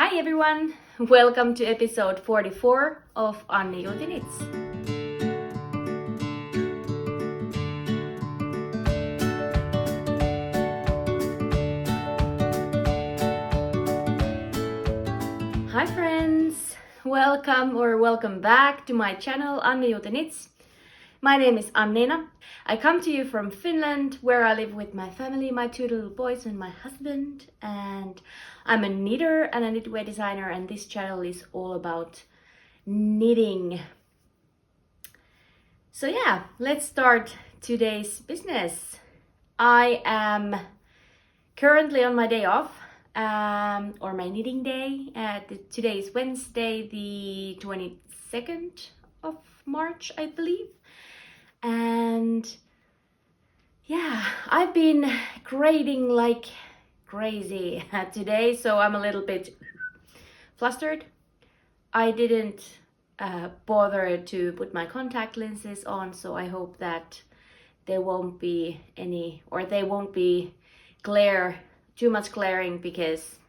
Hi everyone! Welcome to episode 44 of Annijuuti Knits. Hi friends! Welcome back to my channel Annijuuti Knits. My name is Annina. I come to you from Finland, where I live with my family, my two little boys and my husband. And I'm a knitter and a knitwear designer, and this channel is all about knitting. So yeah, let's start today's business. I am currently on my day off, or my knitting day. Today is Wednesday, the 22nd of March, I believe. And yeah, I've been grading like crazy today, so I'm a little bit flustered. I didn't bother to put my contact lenses on, so I hope that there won't be any, or they won't be too much glaring, because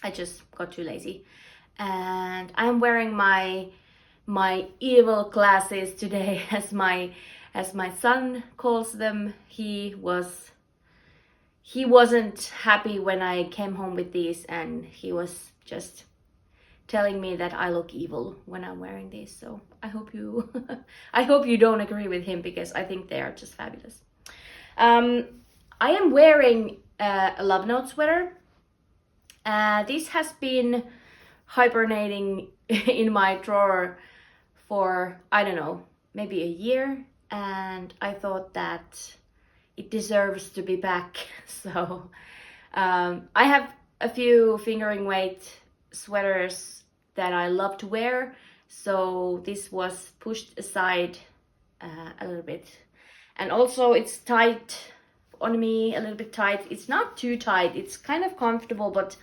I just got too lazy. And I'm wearing my evil glasses today, as my son calls them. He wasn't happy when I came home with these, and he was just telling me that I look evil when I'm wearing these. So I hope you I hope you don't agree with him, because I think they are just fabulous. I am wearing a Love Note sweater. This has been hibernating in my drawer for, I don't know, maybe a year, and I thought that it deserves to be back. So I have a few fingering weight sweaters that I love to wear, so this was pushed aside a little bit. And also it's tight on me, a little bit tight. It's not too tight, it's kind of comfortable, but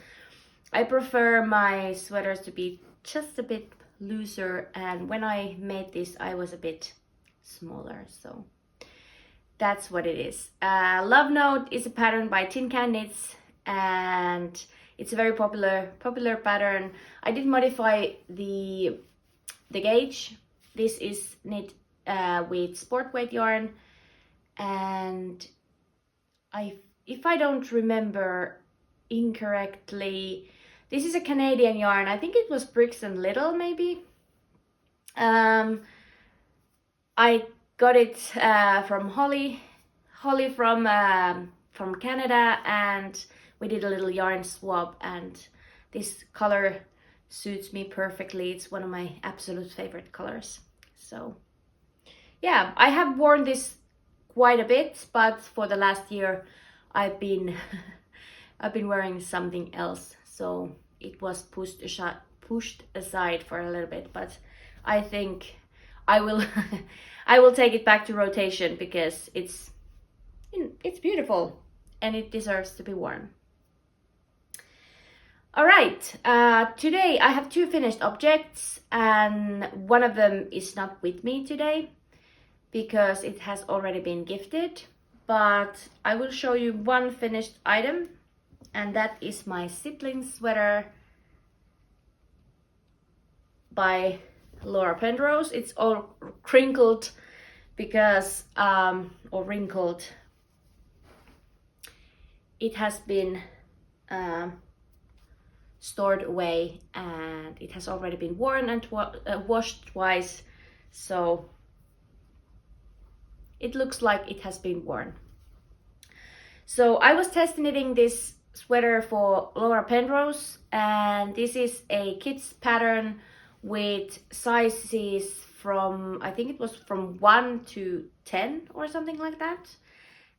I prefer my sweaters to be just a bit looser, and when I made this I was a bit smaller, so that's what it is. Love Note is a pattern by Tin Can Knits, and it's a very popular pattern. I did modify the gauge. This is knit with sport weight yarn, and if I don't remember incorrectly, this is a Canadian yarn. I think it was Bricks and Little, maybe. I got it from Holly from Canada, and we did a little yarn swap, and this color suits me perfectly. It's one of my absolute favorite colors. So yeah, I have worn this quite a bit, but for the last year I've been wearing something else, so it was pushed aside for a little bit. But I think I will I will take it back to rotation, because it's beautiful and it deserves to be worn. All right, today I have two finished objects, and one of them is not with me today because it has already been gifted, but I will show you one finished item, and that is my Sibling Sweater by Penrose. It's all crinkled because, or wrinkled. It has been stored away, and it has already been worn and washed twice, so it looks like it has been worn. So I was test knitting this sweater for Lea Penrose, and this is a kids pattern with sizes from, I think it was from 1 to 10 or something like that,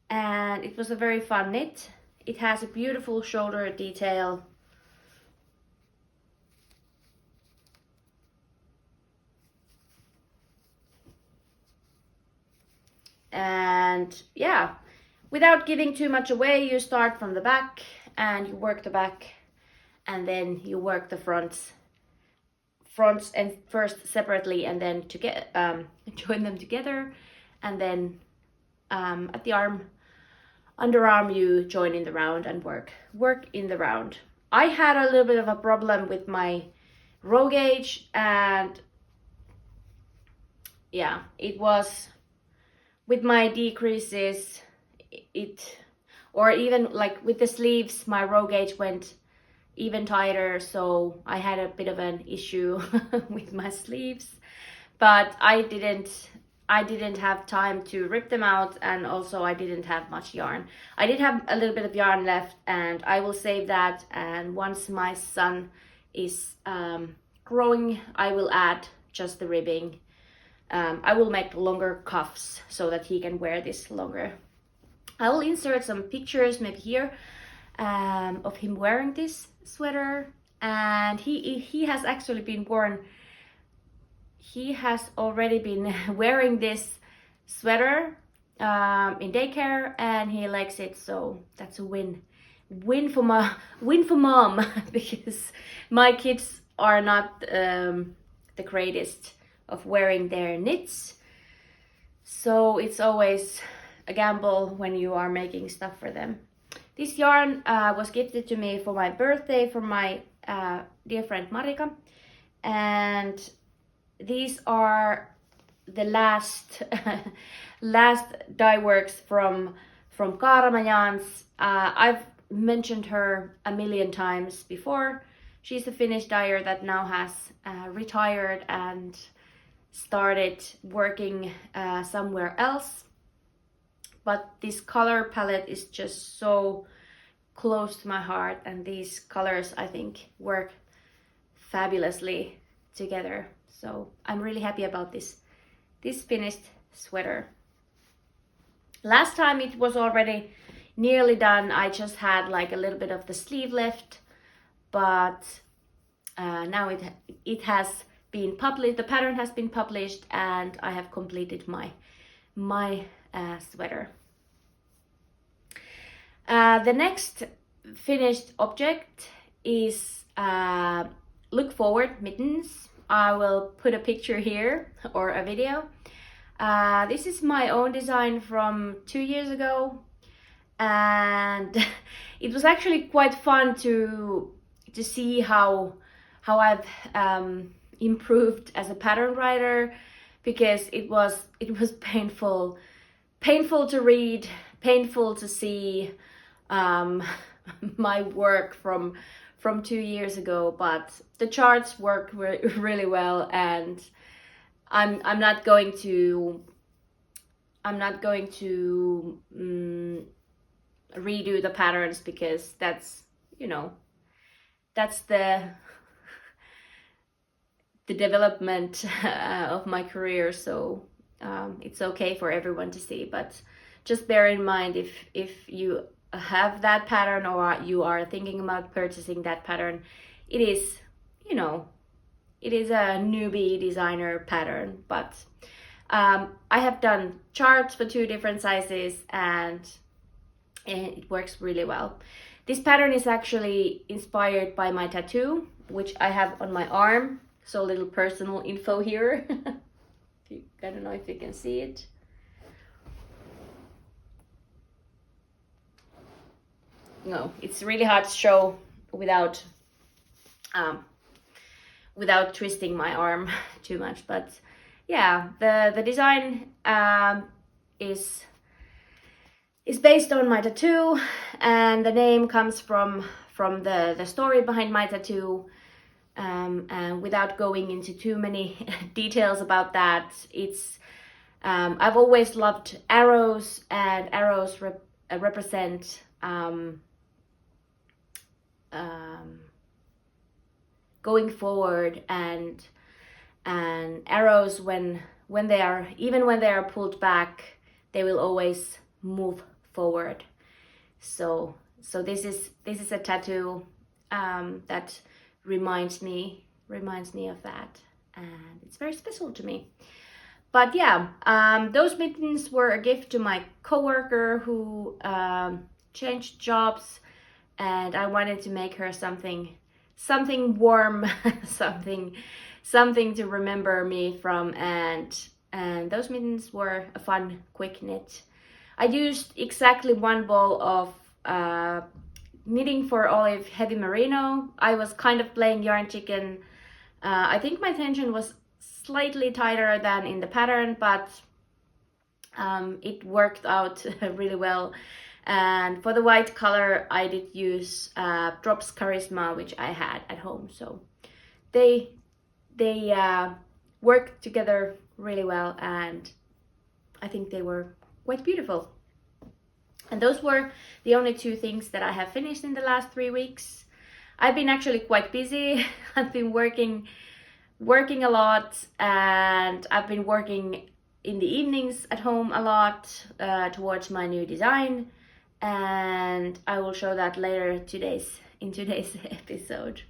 and it was a very fun knit. It has a beautiful shoulder detail, and yeah, without giving too much away, you start from the back and you work the back, and then you work the fronts and first separately, and then to get join them together, and then at the underarm you join in the round and work in the round. I had a little bit of a problem with my row gauge, and yeah, it was with my decreases, or even like with the sleeves, my row gauge went even tighter, so I had a bit of an issue with my sleeves, but I didn't have time to rip them out, and also I didn't have much yarn. I did have a little bit of yarn left, and I will save that, and once my son is growing, I will add just the ribbing. I will make longer cuffs so that he can wear this longer. I will insert some pictures maybe here of him wearing this sweater, and he has actually been worn. He has already been wearing this sweater in daycare, and he likes it, so that's a win for mom because my kids are not the greatest of wearing their knits, so it's always a gamble when you are making stuff for them. This yarn was gifted to me for my birthday from my dear friend Marika, and these are the last dye works from Kaarama. I've mentioned her a million times before. She's a Finnish dyer that now has retired and started working somewhere else. But this color palette is just so close to my heart, and these colors I think work fabulously together. So I'm really happy about this finished sweater. Last time it was already nearly done. I just had like a little bit of the sleeve left, but now it has been published. The pattern has been published, and I have completed my sweater. The next finished object is Look Forward mittens. I will put a picture here or a video. This is my own design from 2 years ago, and it was actually quite fun to see how I've improved as a pattern writer, because it was painful to read, painful to see my work from 2 years ago, but the charts work really well, and I'm not going to redo the patterns, because that's the development of my career, so it's okay for everyone to see. But just bear in mind, if you have that pattern or you are thinking about purchasing that pattern, it is a newbie designer pattern, but I have done charts for 2 different sizes, and it works really well. This pattern is actually inspired by my tattoo, which I have on my arm, so a little personal info here. I don't know if you can see it. No, it's really hard to show without twisting my arm too much, but yeah, the design is based on my tattoo, and the name comes from the story behind my tattoo. And without going into too many details about that, it's I've always loved arrows, and arrows represent going forward, and arrows when they are pulled back, they will always move forward. So this is a tattoo that reminds me of that, and it's very special to me. But yeah, those mittens were a gift to my coworker who changed jobs, and I wanted to make her something warm, something to remember me from, and those mittens were a fun quick knit. I used exactly 1 ball of knitting for olive heavy merino. I was kind of playing yarn chicken. I think my tension was slightly tighter than in the pattern, but it worked out really well. And for the white color, I did use Drops Charisma, which I had at home. So they worked together really well, and I think they were quite beautiful. And those were the only two things that I have finished in the last 3 weeks. I've been actually quite busy. I've been working a lot, and I've been working in the evenings at home a lot towards my new design, and I will show that later in today's episode.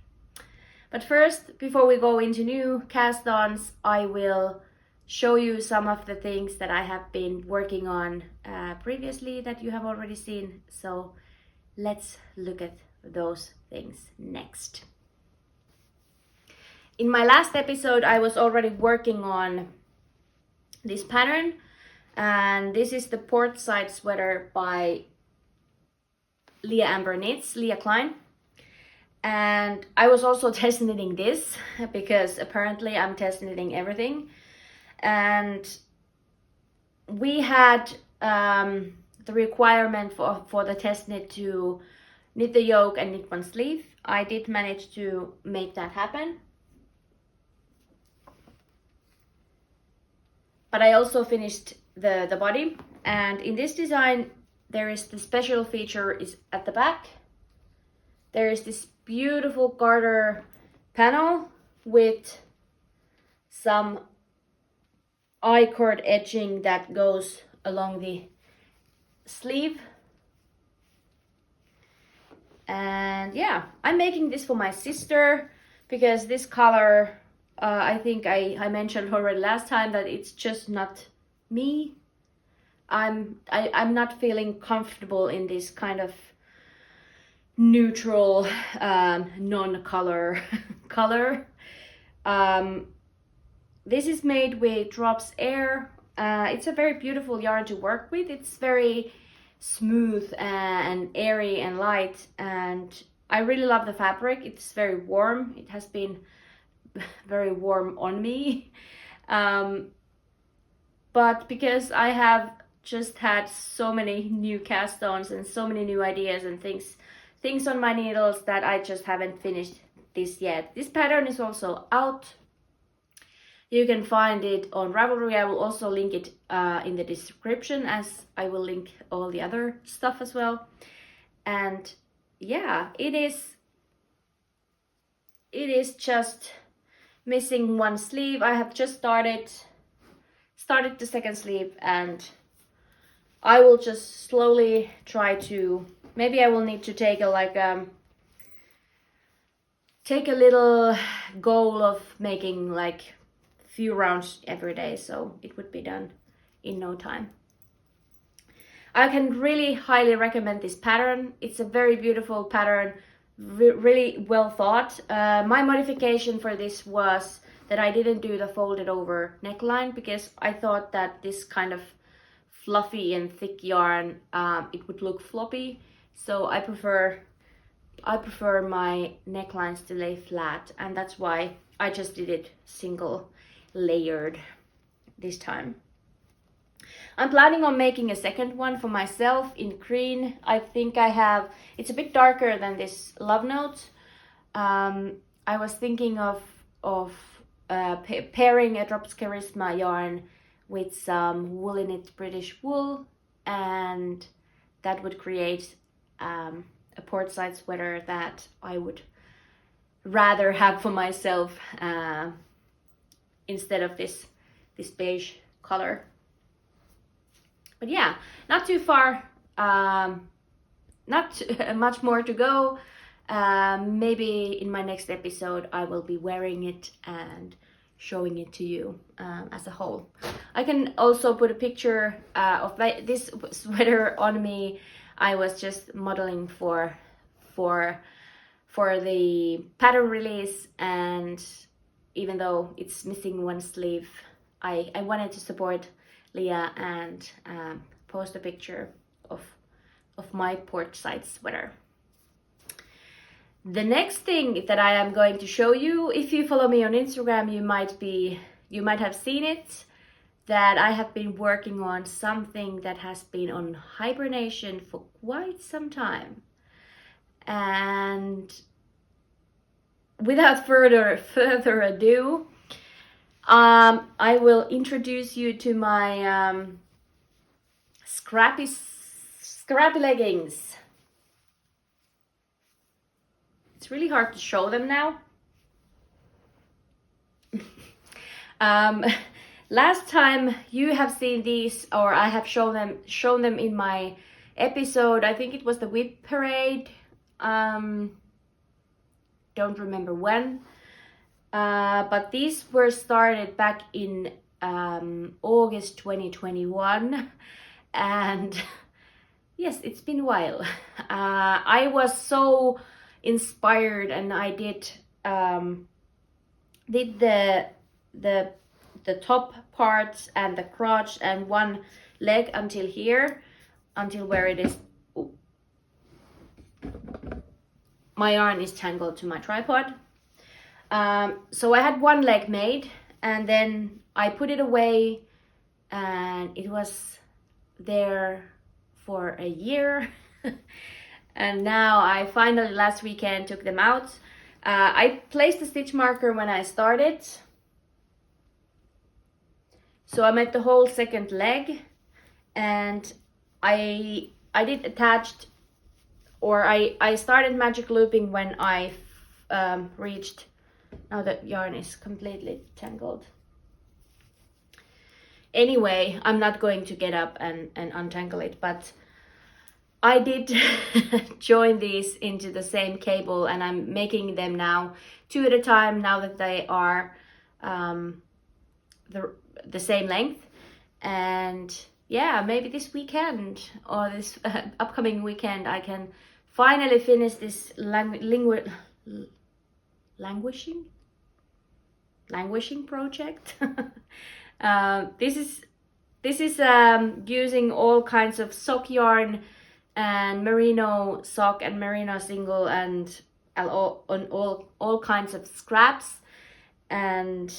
But first, before we go into new cast-ons, I will show you some of the things that I have been working on previously that you have already seen. So let's look at those things next. In my last episode, I was already working on this pattern, and this is the Portside Sweater by Lea Klein. And I was also test knitting this because apparently I'm test knitting everything. And we had the requirement for the test knit to knit the yoke and knit one sleeve. I did manage to make that happen. But I also finished the body. And in this design, there is the special feature is at the back. There is this beautiful garter panel with some I-cord edging that goes along the sleeve. And yeah, I'm making this for my sister because this color, I think I mentioned already last time that it's just not me. I'm not feeling comfortable in this kind of neutral non-color color. This is made with Drops Air. It's a very beautiful yarn to work with. It's very smooth and airy and light, and I really love the fabric. It's very warm. It has been very warm on me. But because I have just had so many new cast-ons and so many new ideas and things on my needles that I just haven't finished this yet. This pattern is also out. You can find it on Ravelry. I will also link it in the description, as I will link all the other stuff as well. And yeah, it is just missing one sleeve. I have just started the second sleeve, and I will just slowly try to, maybe I will need to take a little goal of making like few rounds every day, so it would be done in no time. I can really highly recommend this pattern. It's a very beautiful pattern, really well thought. My modification for this was that I didn't do the folded over neckline because I thought that this kind of fluffy and thick yarn, it would look floppy. So I prefer my necklines to lay flat, and that's why I just did it single layered this time. I'm planning on making a second one for myself in green. I think I have, it's a bit darker than this Love Note. I was thinking of pairing a Drops Charisma yarn with some woolly knit British wool, and that would create a Portside sweater that I would rather have for myself instead of this beige color. But yeah, not too far, not much more to go. Maybe in my next episode I will be wearing it and showing it to you as a whole. I can also put a picture of this sweater on me. I was just modeling for the pattern release, and even though it's missing one sleeve, I wanted to support Lea and post a picture of my Portside sweater. The next thing that I am going to show you, if you follow me on Instagram, you might have seen it, that I have been working on something that has been on hibernation for quite some time. And without further ado, I will introduce you to my scrappy leggings. It's really hard to show them now. Last time you have seen these, or I have shown them in my episode. I think it was the Whip Parade. Don't remember when. But these were started back in August 2021, and yes, it's been a while. I was so inspired, and I did the top parts and the crotch and one leg until here, until where it is. Ooh. My yarn is tangled to my tripod. So I had one leg made, and then I put it away, and it was there for a year. And now I finally last weekend took them out. I placed a stitch marker when I started, so I made the whole second leg, and I did attached, or I started magic looping when I reached. Now the yarn is completely tangled. Anyway, I'm not going to get up and untangle it, but I did join these into the same cable, and I'm making them now 2 at a time, now that they are the same length. And yeah, maybe this weekend or this upcoming weekend I can finally finish this languishing project. This is using all kinds of sock yarn and merino sock and merino single and all kinds of scraps. And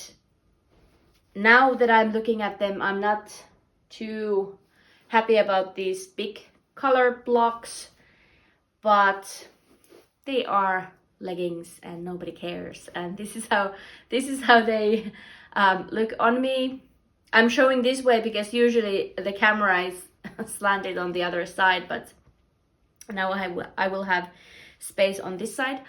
now that I'm looking at them, I'm not too happy about these big color blocks, but they are leggings and nobody cares. And this is how they look on me. I'm showing this way because usually the camera is slanted on the other side, but now I will have space on this side.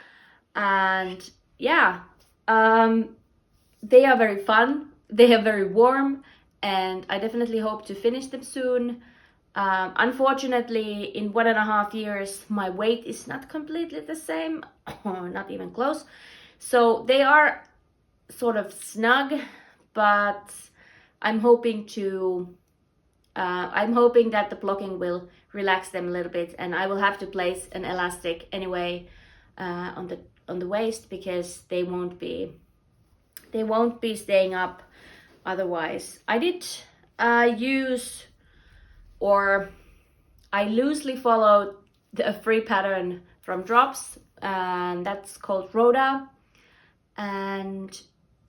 And yeah, they are very fun, they are very warm, and I definitely hope to finish them soon. Unfortunately, in 1.5 years, my weight is not completely the same, or not even close. So they are sort of snug, but I'm hoping that the blocking will relax them a little bit, and I will have to place an elastic anyway on the waist, because they won't be staying up otherwise. I did use, or I loosely followed a free pattern from Drops, and that's called Rhoda. And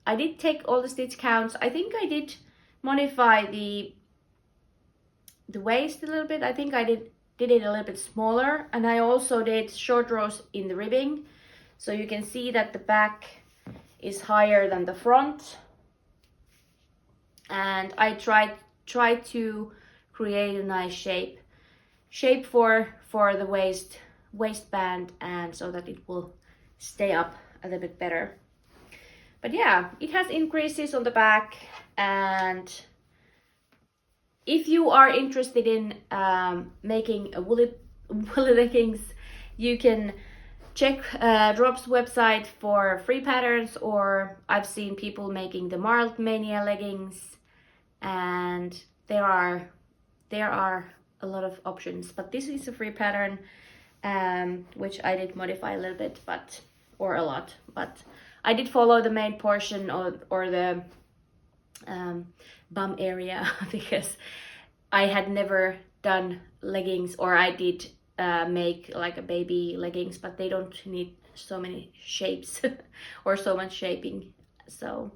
I did take all the stitch counts. I think I did modify the waist a little bit. I think I did it a little bit smaller, and I also did short rows in the ribbing, so you can see that the back is higher than the front. And I tried to create a nice shape for the waistband, and so that it will stay up a little bit better. But yeah, it has increases on the back, and if you are interested in making a woolly leggings, you can check Drop's website for free patterns, or I've seen people making the Marled Mania leggings, and there are a lot of options. But this is a free pattern, which I did modify a little bit, or a lot, but I did follow the main portion or the bum area, because I had never done leggings, or I did make like a baby leggings, but they don't need so many shapes or so much shaping. So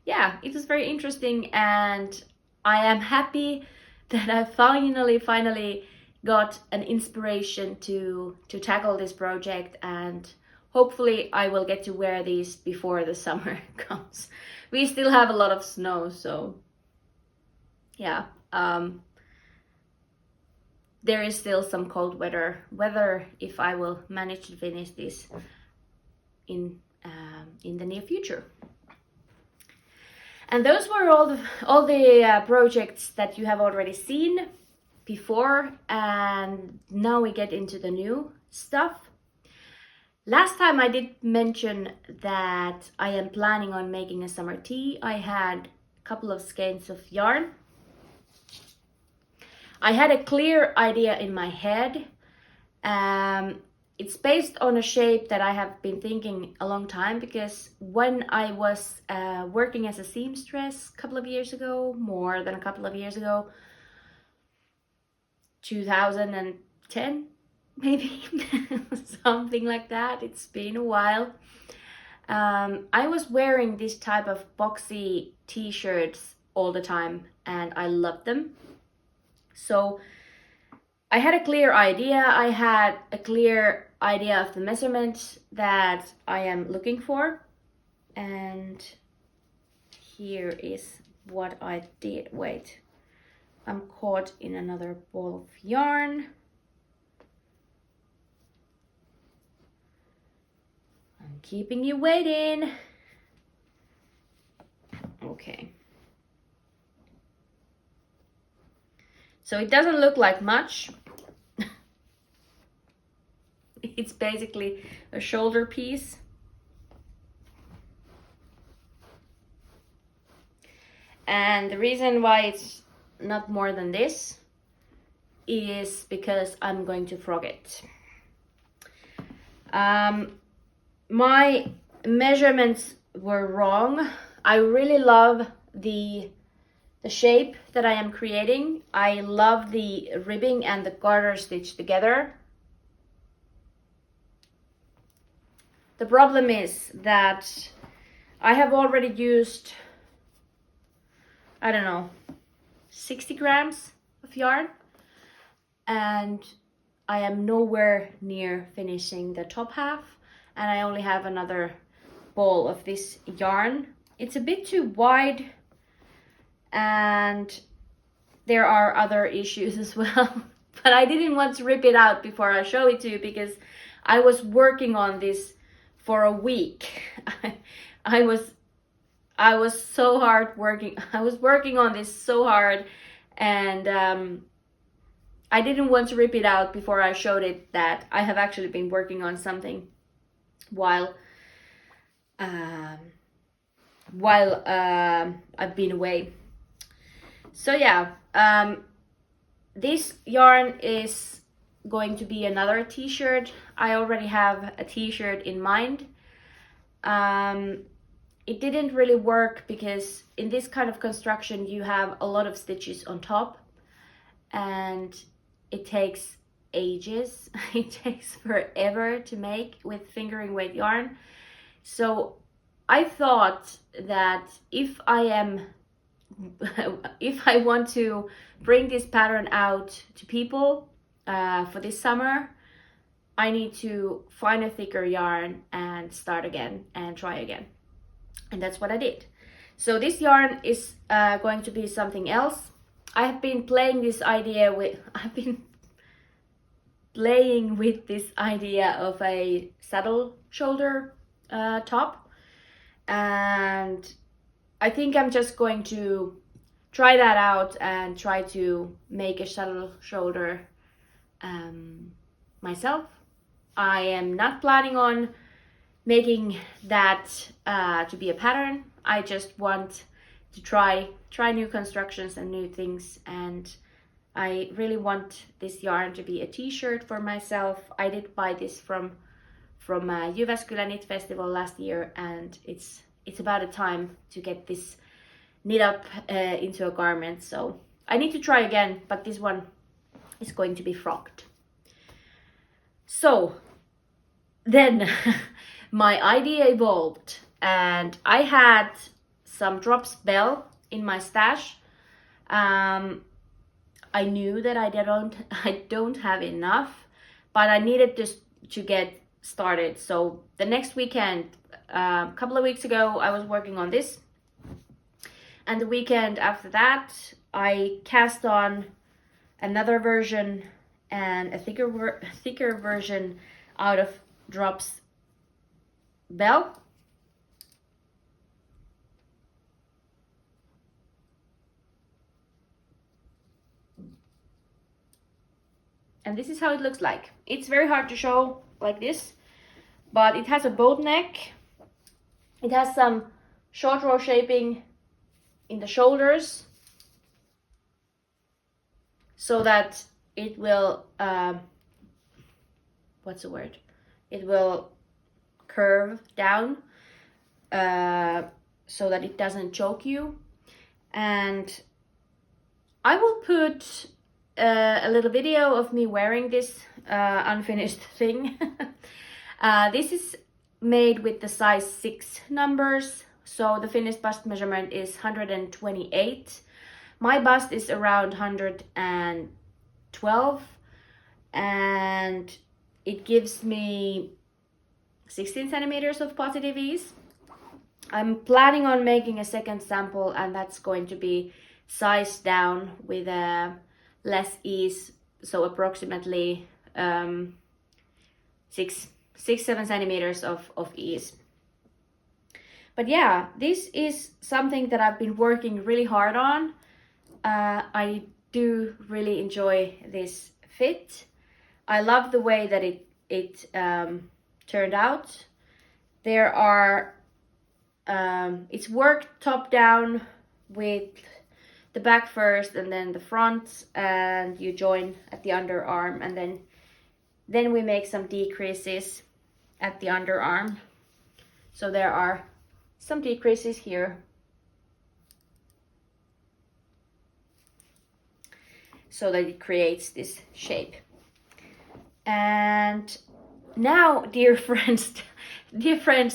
yeah, it was very interesting, and I am happy that I finally got an inspiration to tackle this project, and hopefully I will get to wear these before the summer comes. We still have a lot of snow, so yeah, there is still some cold weather if I will manage to finish this in the near future. And those were all the projects that you have already seen before, and now we get into the new stuff. Last time I did mention that I am planning on making a summer tee. I had a couple of skeins of yarn. I had a clear idea in my head. It's based on a shape that I have been thinking a long time, because when I was working as a seamstress a couple of years ago, more than a couple of years ago, 2010 maybe, something like that, it's been a while, I was wearing this type of boxy t-shirts all the time, and I loved them. So I had a clear idea. I had a clear idea of the measurement that I am looking for. And here is what I did. Wait, I'm caught in another ball of yarn. I'm keeping you waiting. Okay. So it doesn't look like much. It's basically a shoulder piece. And the reason why it's not more than this is because I'm going to frog it. My measurements were wrong. I really love the shape that I am creating. I love the ribbing and the garter stitch together. The problem is that I have already used, I don't know, 60 grams of yarn, and I am nowhere near finishing the top half, and I only have another ball of this yarn. It's a bit too wide, and there are other issues as well. But I didn't want to rip it out before I show it to you, because I was working on this for a week. I was so hard working. I was working on this so hard, and I didn't want to rip it out before I showed it that I have actually been working on something while I've been away. So yeah, this yarn is going to be another t-shirt. I already have a t-shirt in mind. It didn't really work because in this kind of construction you have a lot of stitches on top, and it takes ages. It takes forever to make with fingering weight yarn. So I thought that if I want to bring this pattern out to people for this summer, I need to find a thicker yarn and start again and try again. And that's what I did. So this yarn is going to be something else. I have been playing this idea with, this idea of a saddle shoulder top, and I think I'm just going to try that out and try to make a saddle shoulder myself. I am not planning on making that to be a pattern. I just want to try new constructions and new things, and I really want this yarn to be a t-shirt for myself. I did buy this from Jyväskylä Knit Festival last year, and it's about a time to get this knit up into a garment. So I need to try again, but this one is going to be frogged. So then my idea evolved, and I had some drops bell in my stash. I knew that I don't have enough, but I needed to get started. So the next weekend, a couple of weeks ago, I was working on this, and the weekend after that, I cast on another version and a thicker version out of drops bell. And this is how it looks like. It's very hard to show like this, but it has a boat neck. It has some short row shaping in the shoulders, so that it will, what's the word? It will curve down, so that it doesn't choke you. And I will put a little video of me wearing this unfinished thing. This is made with the size 6 numbers, so the finished bust measurement is 128. My bust is around 112, and it gives me 16 centimeters of positive ease. I'm planning on making a second sample, and that's going to be sized down with less ease, so approximately 6-7 centimeters of ease. But yeah, this is something that I've been working really hard on. I do really enjoy this fit. I love the way that it turned out. There are it's worked top down with the back first and then the front, and you join at the underarm, and then we make some decreases at the underarm. So there are some decreases here, so that it creates this shape. And now, dear friends,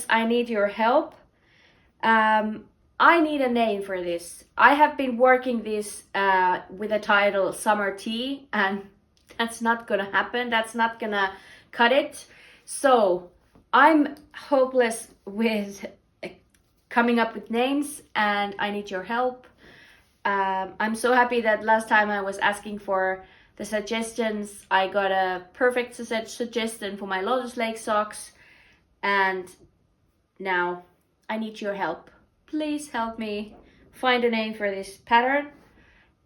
I need your help. I need a name for this. I have been working this with the title Summer Tea, and that's not gonna happen. That's not gonna cut it. So I'm hopeless with coming up with names, and I need your help. I'm so happy that last time I was asking for the suggestions, I got a perfect suggestion for my Lotus Lake socks, and now I need your help. Please help me find a name for this pattern.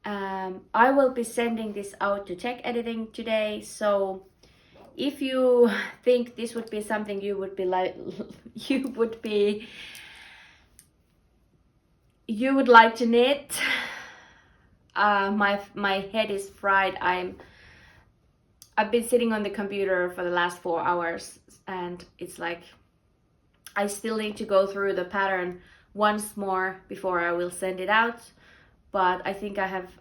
I will be sending this out to tech editing today, so if you think this would be something you would like to knit, my head is fried. I've been sitting on the computer for the last 4 hours, and it's like I still need to go through the pattern once more before I will send it out. But I think I have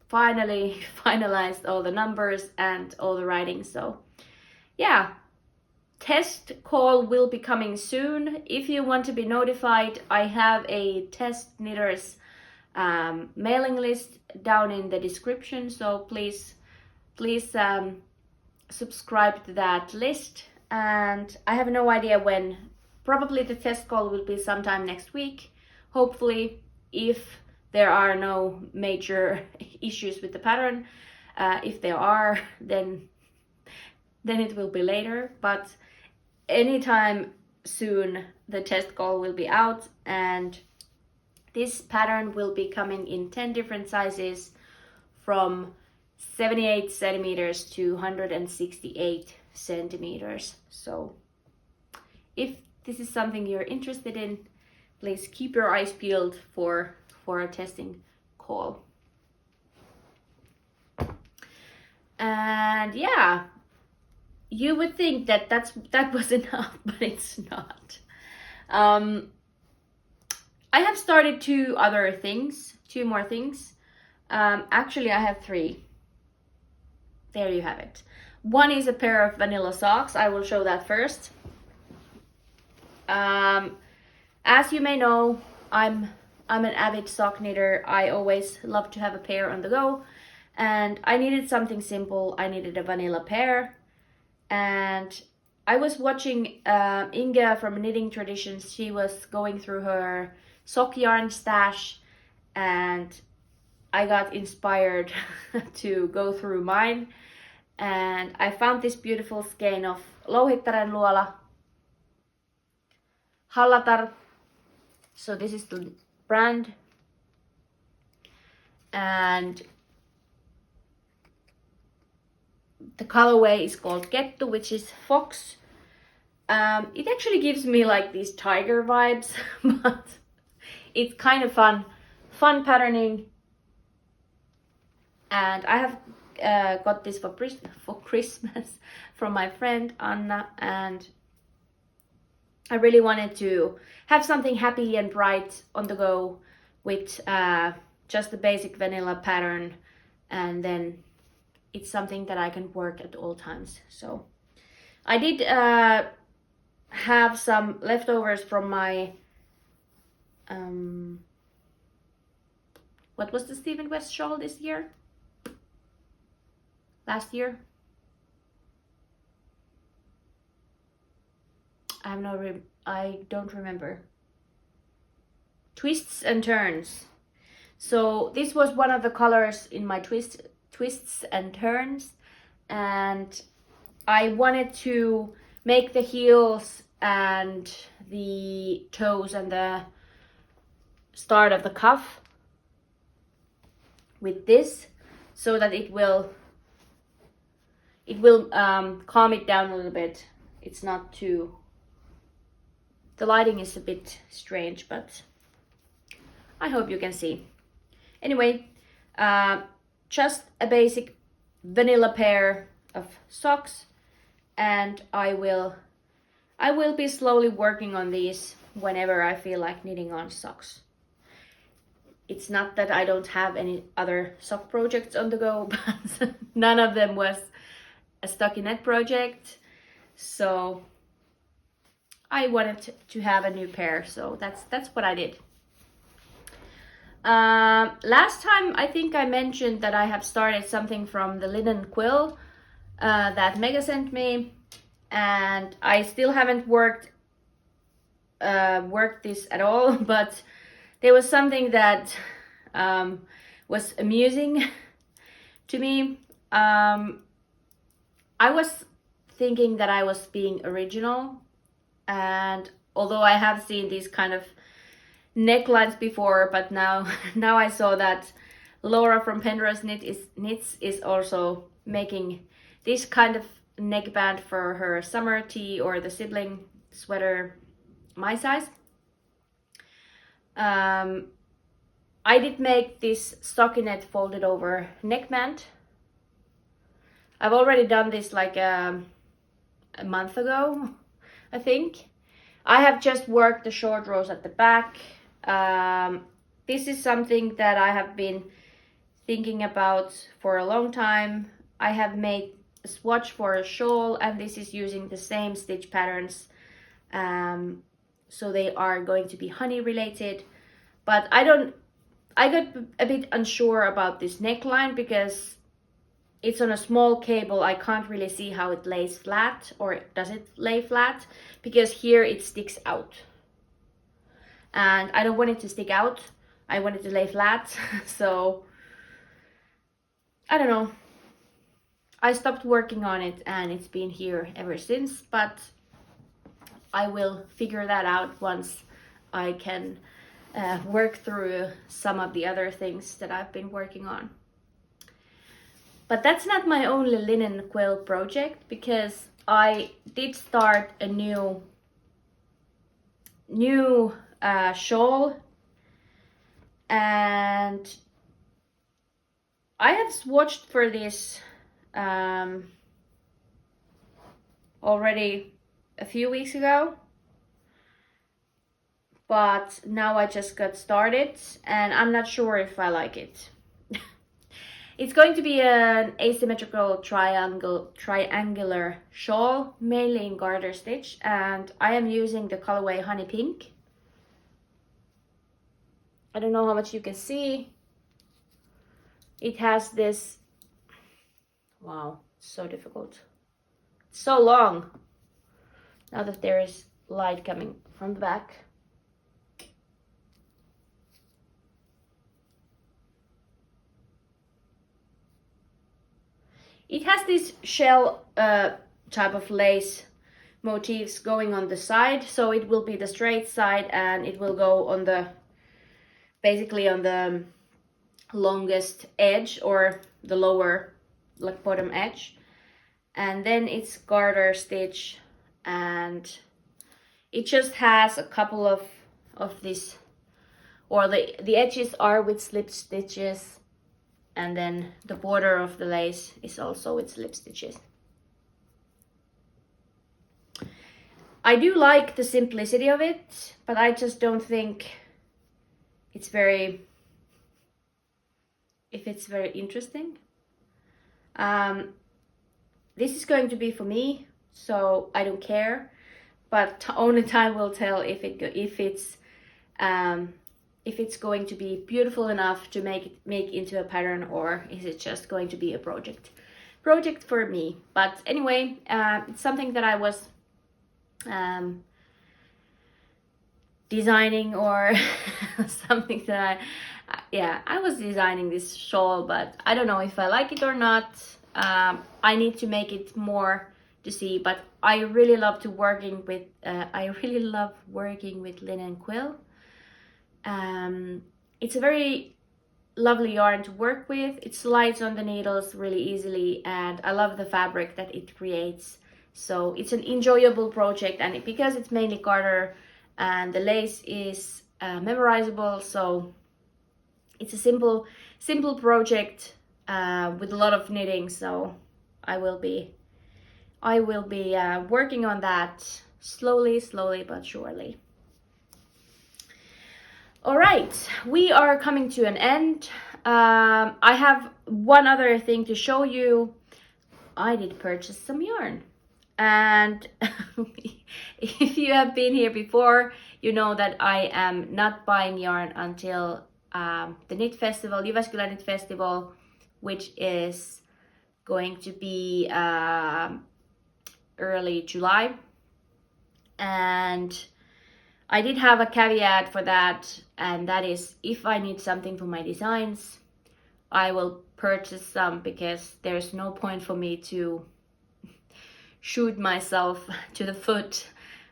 finally finalized all the numbers and all the writing. So yeah, test call will be coming soon. If you want to be notified, I have a test knitters mailing list down in the description, so please subscribe to that list. And I have no idea when. Probably the test call will be sometime next week, hopefully, if there are no major issues with the pattern. If there are, then it will be later, but anytime soon the test call will be out, and this pattern will be coming in 10 different sizes from 78 centimeters to 168 centimeters. So if this is something you're interested in, please keep your eyes peeled for a testing call. And yeah, you would think that that was enough, but it's not. I have started 2 more things. Actually, I have 3. There you have it. one is a pair of vanilla socks. I will show that first. As you may know, I'm an avid sock knitter. I always love to have a pair on the go, and I needed something simple. I needed a vanilla pair, and I was watching Inga from Knitting Traditions. She was going through her sock yarn stash, and I got inspired to go through mine, and I found this beautiful skein of Louhittaren luola Hallatar. So this is the brand, and the colorway is called Kettu, which is fox. It actually gives me like these tiger vibes, but it's kind of fun patterning. And I have got this for Christmas from my friend Anna, and I really wanted to have something happy and bright on the go with just the basic vanilla pattern, and then it's something that I can work at all times. So I did have some leftovers from my what was the Stephen West shawl this year? Last year? I don't remember. Twists and turns. So this was one of the colors in my twists and turns, and I wanted to make the heels and the toes and the start of the cuff with this, so that it will calm it down a little bit. It's not too, the lighting is a bit strange, but I hope you can see. Anyway, just a basic vanilla pair of socks, and I will be slowly working on these whenever I feel like knitting on socks. It's not that I don't have any other sock projects on the go, but none of them was a stockinette project, so I wanted to have a new pair, so that's what I did. Last time I think I mentioned that I have started something from the linen quill that Mega sent me, and I still haven't worked this at all, but there was something that was amusing to me. I was thinking that I was being original, and although I have seen these kind of necklines before, but now I saw that Laura from Penrose Knits is also making this kind of neckband for her summer tee or the sibling sweater my size. I did make this stockinette folded over neckband. I've already done this like a month ago, I think. I have just worked the short rows at the back. This is something that I have been thinking about for a long time. I have made a swatch for a shawl, and this is using the same stitch patterns. So they are going to be honey related, but I got a bit unsure about this neckline because it's on a small cable. I can't really see how it lays flat, or does it lay flat, because here it sticks out. And I don't want it to stick out. I want it to lay flat. So I don't know. I stopped working on it and it's been here ever since, but I will figure that out once I can work through some of the other things that I've been working on. But that's not my only linen quill project, because I did start a new shawl, and I have swatched for this already a few weeks ago, but now I just got started and I'm not sure if I like it. It's going to be an asymmetrical triangular shawl, mainly in garter stitch, and I am using the colorway Honey Pink. I don't know how much you can see. It has this, wow, so difficult. So long. Now that there is light coming from the back. It has this shell type of lace motifs going on the side, so it will be the straight side and it will go on the, basically on the longest edge or the lower, like bottom edge. And then it's garter stitch, and it just has a couple of this, or the edges are with slip stitches, and then the border of the lace is also with slip stitches. I do like the simplicity of it, but I just don't think it's very interesting. This is going to be for me, so I don't care, but only time will tell if it's going to be beautiful enough to make into a pattern, or is it just going to be a project for me. But anyway, it's something that I was designing, or something that I was designing this shawl, but I don't know if I like it or not. I need to make it more to see, but I really love working with linen quill. It's a very lovely yarn to work with. It slides on the needles really easily, and I love the fabric that it creates. So it's an enjoyable project, and because it's mainly garter and the lace is memorizable, so it's a simple project with a lot of knitting. So I will be working on that slowly but surely. All right, we are coming to an end. I have one other thing to show you. I did purchase some yarn, and if you have been here before, you know that I am not buying yarn until the Knit Festival, Jyväskylä Knit Festival, which is going to be early July. And I did have a caveat for that, and that is if I need something for my designs, I will purchase some, because there's no point for me to shoot myself to the foot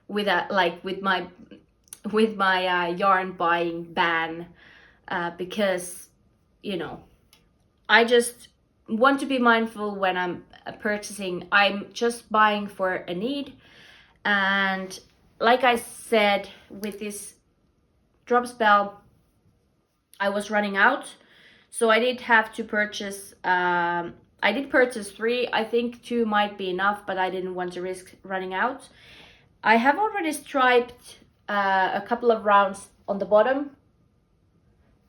with my yarn buying ban, because I just want to be mindful when I'm purchasing. I'm just buying for a need, and like I said, with this drop spell, I was running out, so I did have to purchase. I did purchase 3. I think 2 might be enough, but I didn't want to risk running out. I have already striped a couple of rounds on the bottom.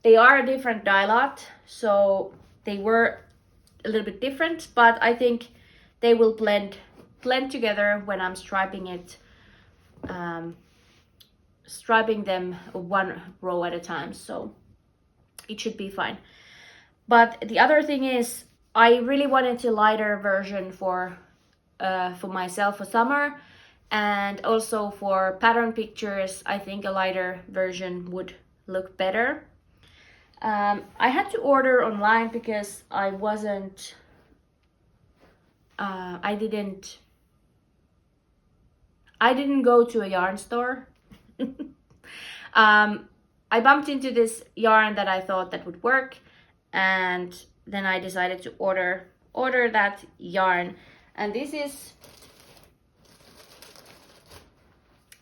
They are a different dye lot, so they were a little bit different, but I think they will blend together when I'm striping it. Striping them one row at a time, so it should be fine. But the other thing is, I really wanted a lighter version for myself for summer, and also for pattern pictures. I think a lighter version would look better. I had to order online because I didn't go to a yarn store. I bumped into this yarn that I thought that would work, and then I decided to order that yarn. And this is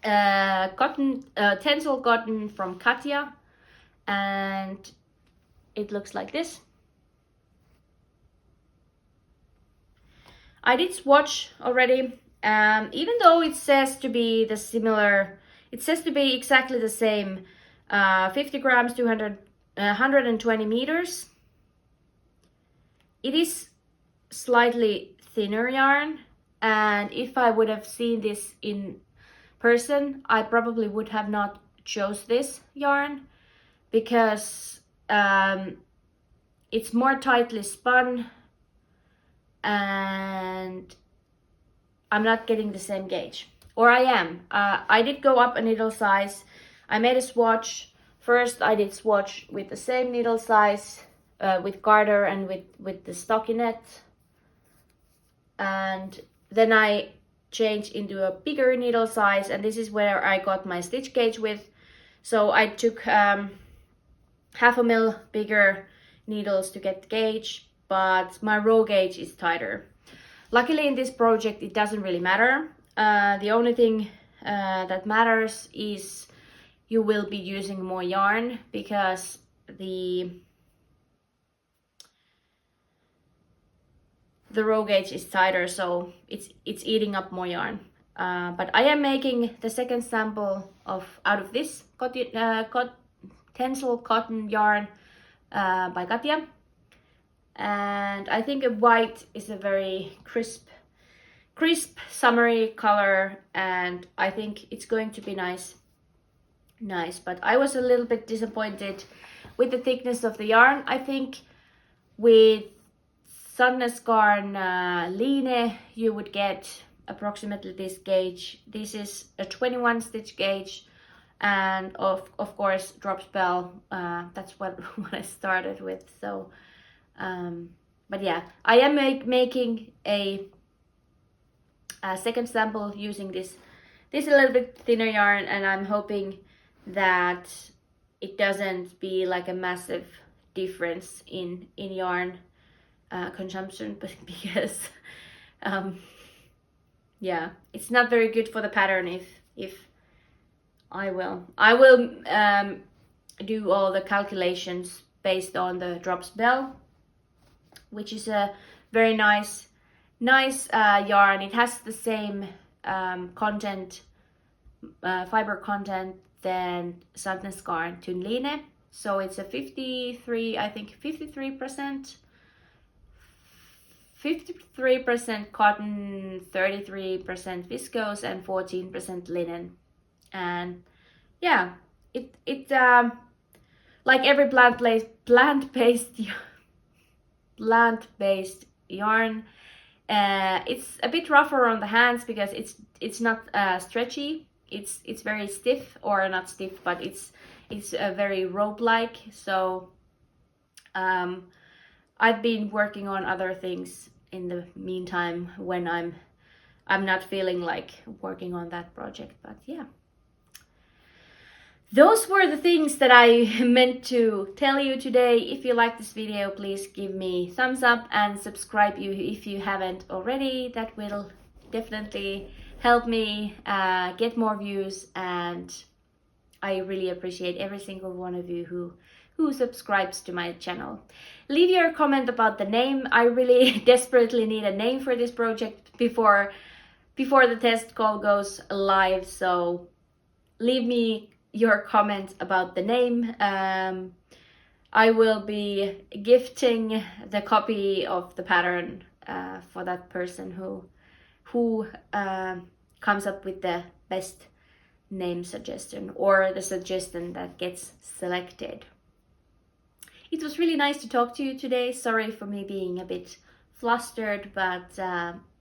cotton, tencel cotton from Katja, and it looks like this. I did swatch already. Even though it says to be exactly the same, 50 grams, 120 meters. it is slightly thinner yarn, and if I would have seen this in person, I probably would have not chose this yarn because it's more tightly spun and I'm not getting the same gauge. Or I am. I did go up a needle size. I made a swatch. First I did swatch with the same needle size with garter and with the stockinette. And then I changed into a bigger needle size, and this is where I got my stitch gauge with. So I took 1/2 mil bigger needles to get the gauge, but my row gauge is tighter. Luckily in this project it doesn't really matter. The only thing that matters is you will be using more yarn because the row gauge is tighter, so it's eating up more yarn. But I am making the second sample out of this Tencel cotton yarn by Katja, and I think a white is a very crisp summery color, and I think it's going to be nice. But I was a little bit disappointed with the thickness of the yarn. I think with Sandnesgarn Line you would get approximately this gauge. This is a 21 stitch gauge, and of course drop spell, that's what I started with. So but yeah, I am making a second sample using this a little bit thinner yarn, and I'm hoping that it doesn't be like a massive difference in yarn consumption, but because yeah, it's not very good for the pattern if I will do all the calculations based on the drop spell, which is a very nice yarn. It has the same content, fiber content than Sandnesgarn Tunline. So it's a 53%, I think 53% cotton, 33% viscose, and 14% linen. And yeah, it like every plant-based yarn, it's a bit rougher on the hands because it's not stretchy. It's very stiff, or not stiff, but it's very rope-like. So I've been working on other things in the meantime when I'm not feeling like working on that project. But yeah, those were the things that I meant to tell you today. If you like this video, please give me thumbs up and subscribe if you haven't already. That will definitely help me get more views, and I really appreciate every single one of you who subscribes to my channel. Leave your comment about the name. I really desperately need a name for this project before the test call goes live, so leave me your comment about the name. I will be gifting the copy of the pattern for that person who comes up with the best name suggestion, or the suggestion that gets selected. It was really nice to talk to you today. Sorry for me being a bit flustered, but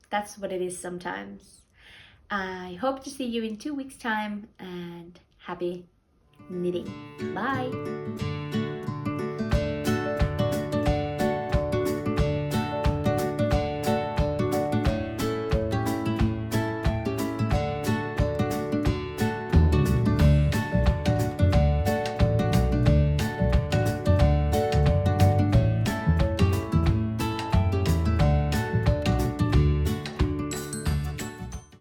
that's what it is sometimes. I hope to see you in 2 weeks' time, and happy knitting. Bye!